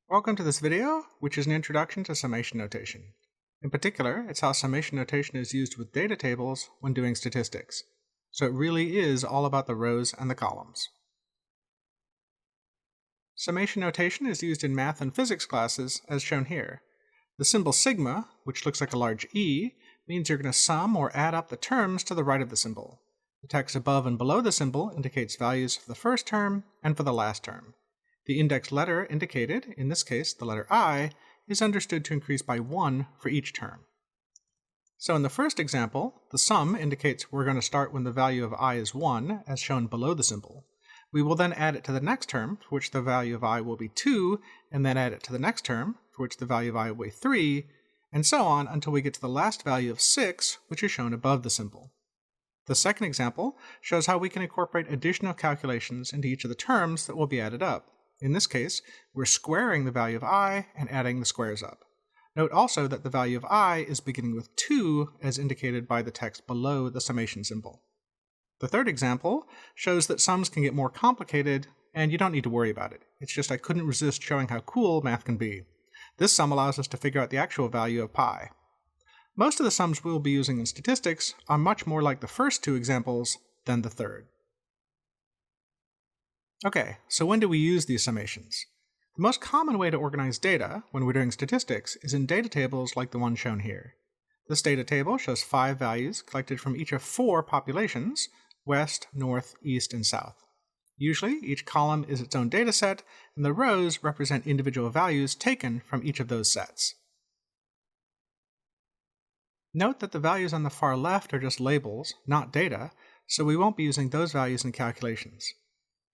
Welcome to this video, which is an introduction to summation notation. In particular, it's how summation notation is used with data tables when doing statistics. So it really is all about the rows and the columns. Summation notation is used in math and physics classes, as shown here. The symbol sigma, which looks like a large E, means you're going to sum or add up the terms to the right of the symbol. The text above and below the symbol indicates values for the first term and for the last term. The index letter indicated, in this case the letter I, is understood to increase by 1 for each term. So in the first example, the sum indicates we're going to start when the value of I is 1, as shown below the symbol. We will then add it to the next term, for which the value of I will be 2, and then add it to the next term, for which the value of I will be 3, and so on until we get to the last value of 6, which is shown above the symbol. The second example shows how we can incorporate additional calculations into each of the terms that will be added up. In this case, we're squaring the value of I and adding the squares up. Note also that the value of I is beginning with 2, as indicated by the text below the summation symbol. The third example shows that sums can get more complicated, and you don't need to worry about it. It's just I couldn't resist showing how cool math can be. This sum allows us to figure out the actual value of pi. Most of the sums we'll be using in statistics are much more like the first two examples than the third. Okay, so when do we use these summations? The most common way to organize data when we're doing statistics is in data tables like the one shown here. This data table shows 5 values collected from each of 4 populations: west, north, east, and south. Usually, each column is its own data set, and the rows represent individual values taken from each of those sets. Note that the values on the far left are just labels, not data, so we won't be using those values in calculations.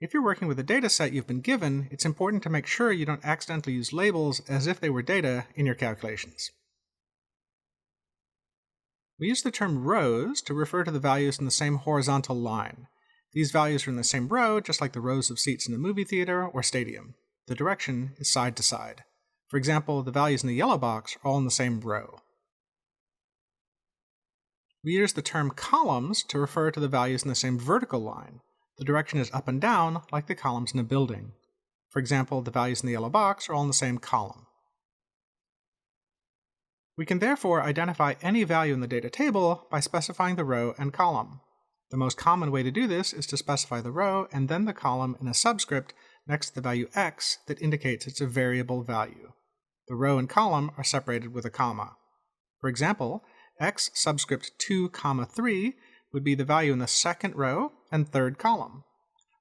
If you're working with a data set you've been given, it's important to make sure you don't accidentally use labels as if they were data in your calculations. We use the term rows to refer to the values in the same horizontal line. These values are in the same row, just like the rows of seats in a movie theater or stadium. The direction is side to side. For example, the values in the yellow box are all in the same row. We use the term columns to refer to the values in the same vertical line. The direction is up and down, like the columns in a building. For example, the values in the yellow box are all in the same column. We can therefore identify any value in the data table by specifying the row and column. The most common way to do this is to specify the row and then the column in a subscript next to the value x that indicates it's a variable value. The row and column are separated with a comma. For example, x subscript 2, 3 would be the value in the second row and third column.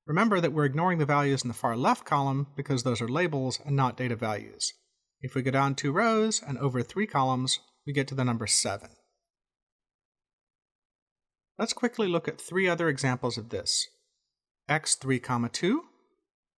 Remember that we're ignoring the values in the far left column because those are labels and not data values. If we go down 2 rows and over 3 columns, we get to the number 7. Let's quickly look at 3 other examples of this: x3, 2,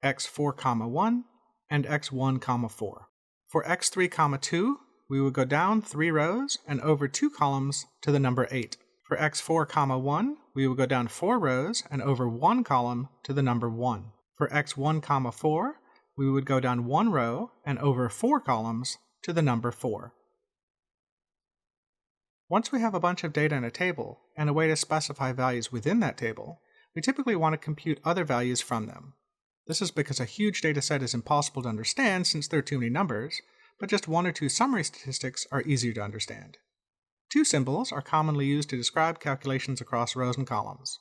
x4, 1, and x1, 4. For x3, 2, we would go down 3 rows and over 2 columns to the number 8. For x4, 1, we will go down 4 rows and over 1 column to the number 1. For x1, 4, we would go down 1 row and over 4 columns to the number 4. Once we have a bunch of data in a table and a way to specify values within that table, we typically want to compute other values from them. This is because a huge data set is impossible to understand since there are too many numbers, but just 1 or 2 summary statistics are easier to understand. 2 symbols are commonly used to describe calculations across rows and columns.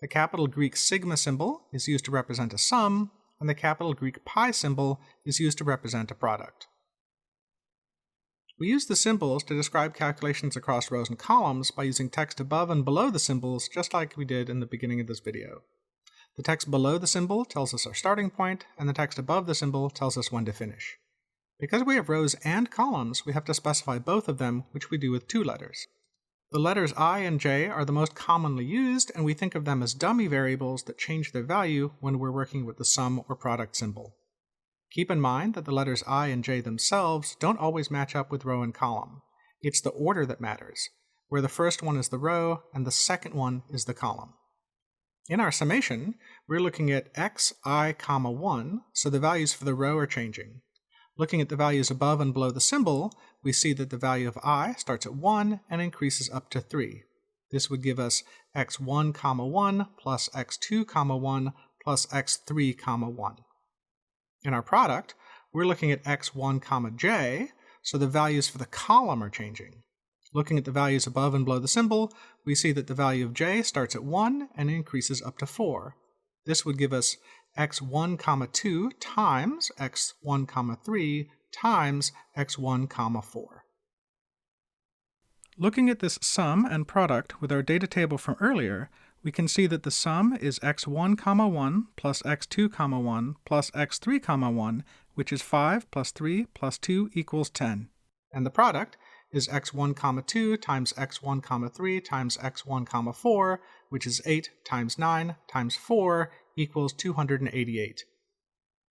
The capital Greek sigma symbol is used to represent a sum, and the capital Greek pi symbol is used to represent a product. We use the symbols to describe calculations across rows and columns by using text above and below the symbols, just like we did in the beginning of this video. The text below the symbol tells us our starting point, and the text above the symbol tells us when to finish. Because we have rows and columns, we have to specify both of them, which we do with 2 letters. The letters I and J are the most commonly used, and we think of them as dummy variables that change their value when we're working with the sum or product symbol. Keep in mind that the letters I and J themselves don't always match up with row and column. It's the order that matters, where the first one is the row and the second one is the column. In our summation, we're looking at xi, 1, so the values for the row are changing. Looking at the values above and below the symbol, we see that the value of I starts at 1 and increases up to 3. This would give us x1, 1 plus x2, 1 plus x3, 1. In our product, we're looking at x1, comma j, so the values for the column are changing. Looking at the values above and below the symbol, we see that the value of j starts at 1 and increases up to 4. This would give us x1, comma 2 times x1, comma 3 times x1, comma 4. Looking at this sum and product with our data table from earlier, we can see that the sum is x1, comma 1 plus x2, comma 1 plus x3, comma 1, which is 5 plus 3 plus 2 equals 10. And the product is x1, comma 2 times x1, comma 3 times x1, comma 4, which is 8 times 9 times 4 equals 288.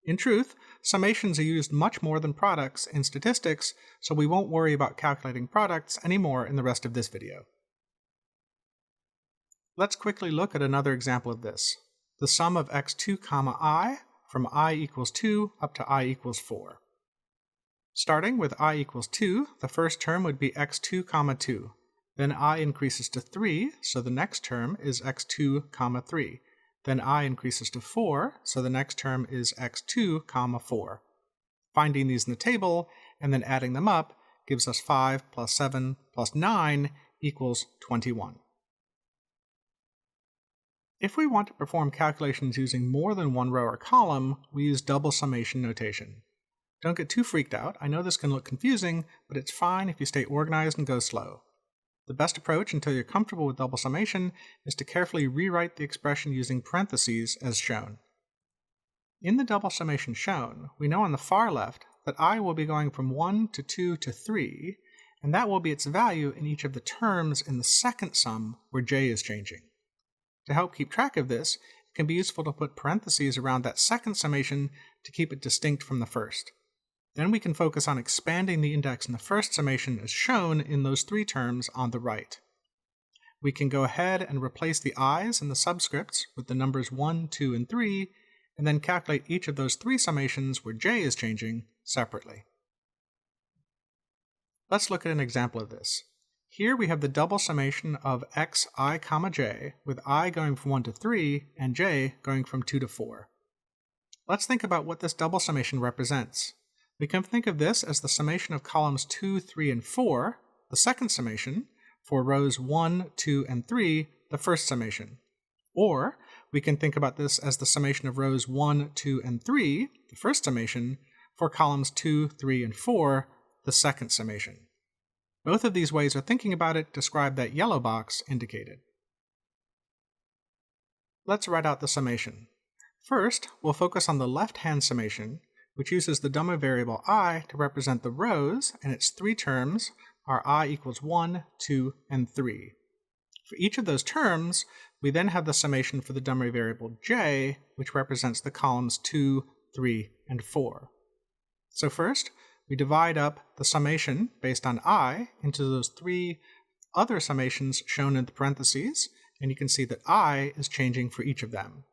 In truth, summations are used much more than products in statistics, so we won't worry about calculating products anymore in the rest of this video. Let's quickly look at another example of this. The sum of x2, comma I from I equals 2 up to I equals 4. Starting with I equals 2, the first term would be x2, comma 2. Then I increases to 3, so the next term is x2, comma 3. Then I increases to 4, so the next term is x2, comma 4. Finding these in the table and then adding them up gives us 5 plus 7 plus 9 equals 21. If we want to perform calculations using more than one row or column, we use double summation notation. Don't get too freaked out. I know this can look confusing, but it's fine if you stay organized and go slow. The best approach until you're comfortable with double summation is to carefully rewrite the expression using parentheses as shown. In the double summation shown, we know on the far left that I will be going from 1 to 2 to 3, and that will be its value in each of the terms in the second sum where j is changing. To help keep track of this, it can be useful to put parentheses around that second summation to keep it distinct from the first. Then we can focus on expanding the index in the first summation as shown in those 3 terms on the right. We can go ahead and replace the i's in the subscripts with the numbers 1, 2, and 3, and then calculate each of those 3 summations where j is changing separately. Let's look at an example of this. Here we have the double summation of xi, comma j, with I going from 1 to 3 and j going from 2 to 4. Let's think about what this double summation represents. We can think of this as the summation of columns 2, 3, and 4, the second summation, for rows 1, 2, and 3, the first summation. Or we can think about this as the summation of rows 1, 2, and 3, the first summation, for columns 2, 3, and 4, the second summation. Both of these ways of thinking about it describe that yellow box indicated. Let's write out the summation. First, we'll focus on the left-hand summation, which uses the dummy variable I to represent the rows, and its 3 terms are I equals 1, 2, and 3. For each of those terms, we then have the summation for the dummy variable j, which represents the columns 2, 3, and 4. So first, we divide up the summation based on I into those 3 other summations shown in the parentheses, and you can see that I is changing for each of them.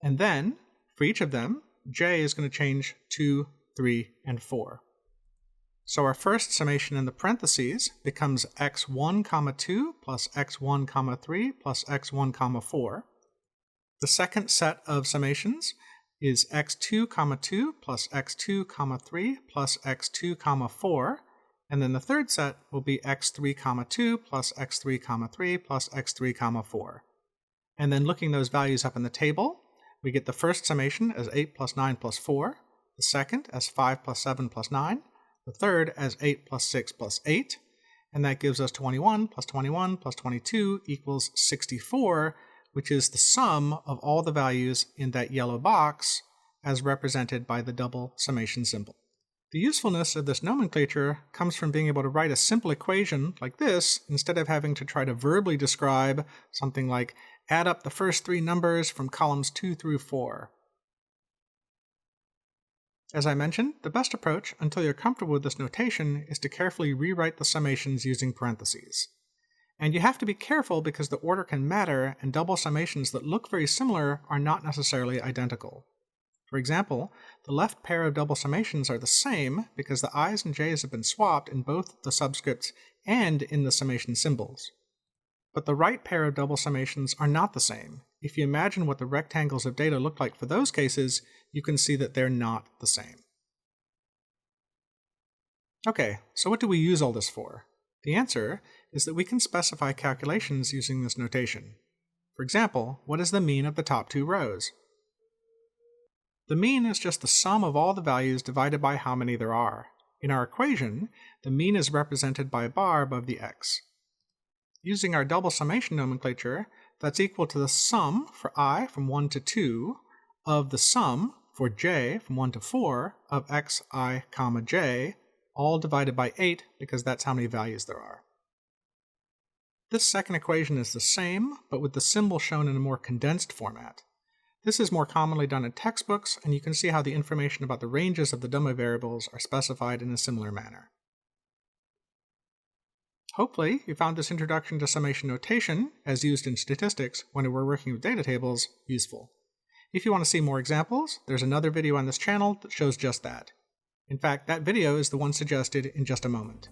And then, for each of them, j is going to change 2, 3, and 4. So our first summation in the parentheses becomes x1, comma 2 plus x1, comma 3 plus x1, comma 4. The second set of summations is x2, comma 2 plus x2, comma 3 plus x2, comma 4. And then the third set will be x3, comma 2 plus x3, comma 3 plus x3, comma 4. And then looking those values up in the table, we get the first summation as 8 plus 9 plus 4, the second as 5 plus 7 plus 9, the third as 8 plus 6 plus 8, and that gives us 21 plus 21 plus 22 equals 64, which is the sum of all the values in that yellow box as represented by the double summation symbol. The usefulness of this nomenclature comes from being able to write a simple equation like this instead of having to try to verbally describe something like add up the first 3 numbers from columns 2 through 4. As I mentioned, the best approach until you're comfortable with this notation is to carefully rewrite the summations using parentheses. And you have to be careful because the order can matter and double summations that look very similar are not necessarily identical. For example, the left pair of double summations are the same because the i's and j's have been swapped in both the subscripts and in the summation symbols. But the right pair of double summations are not the same. If you imagine what the rectangles of data look like for those cases, you can see that they're not the same. Okay, so what do we use all this for? The answer is that we can specify calculations using this notation. For example, what is the mean of the top two rows? The mean is just the sum of all the values divided by how many there are. In our equation, the mean is represented by a bar above the x. Using our double summation nomenclature, that's equal to the sum for I from 1 to 2 of the sum for j from 1 to 4 of xi comma j, all divided by 8 because that's how many values there are. This second equation is the same, but with the symbol shown in a more condensed format. This is more commonly done in textbooks, and you can see how the information about the ranges of the dummy variables are specified in a similar manner. Hopefully, you found this introduction to summation notation, as used in statistics when we're working with data tables, useful. If you want to see more examples, there's another video on this channel that shows just that. In fact, that video is the one suggested in just a moment.